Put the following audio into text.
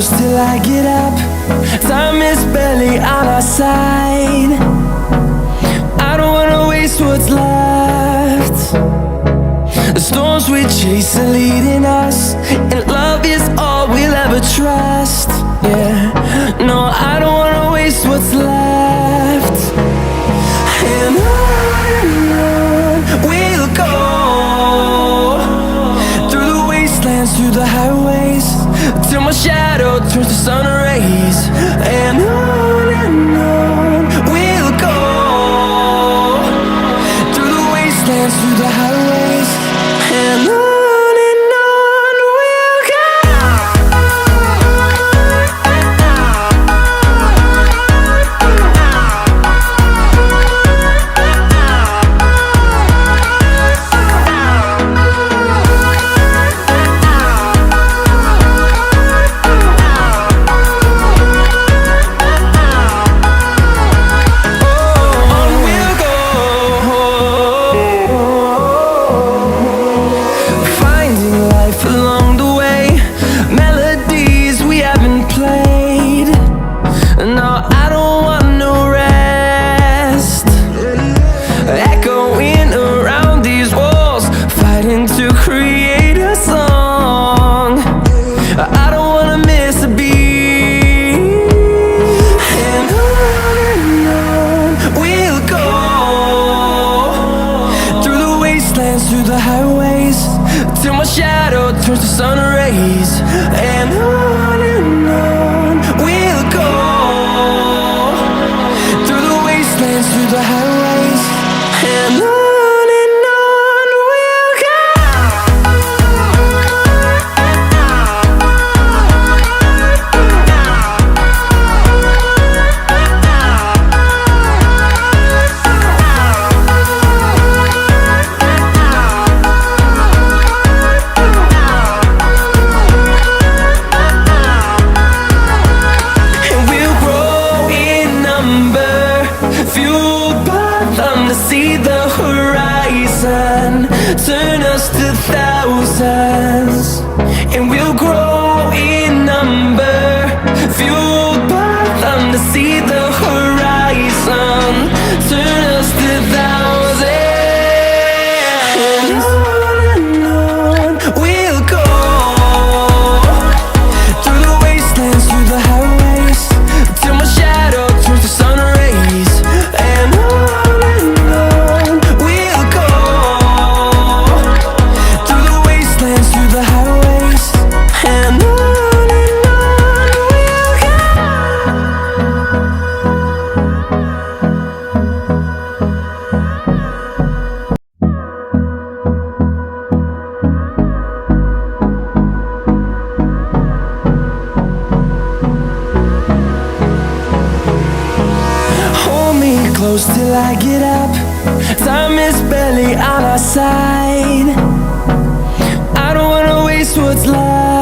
close till I get up. Time is barely on our side. I don't wanna waste what's left. The storms we chase are leading us, and love is all we'll ever trust. Yeah, no, I don't wanna waste what's left. And on we'll go, through the wastelands, through the highways, till my shadow turns to sun rays. And on we'll go, through the wastelands, through the highways, and on we'll go. Through the highways, till my shadow turns to sun rays. And on we'll go, through the wastelands, through the highways, and on. See the horizon turn us to thousands, and we'll grow in number, fueled by them. To see the horizon turn us to thousands, and on we'll go, through the wastelands, through the highways, till my shadow turns to sun rays. And close till I get up. Time is barely on our side. I don't wanna waste what's left.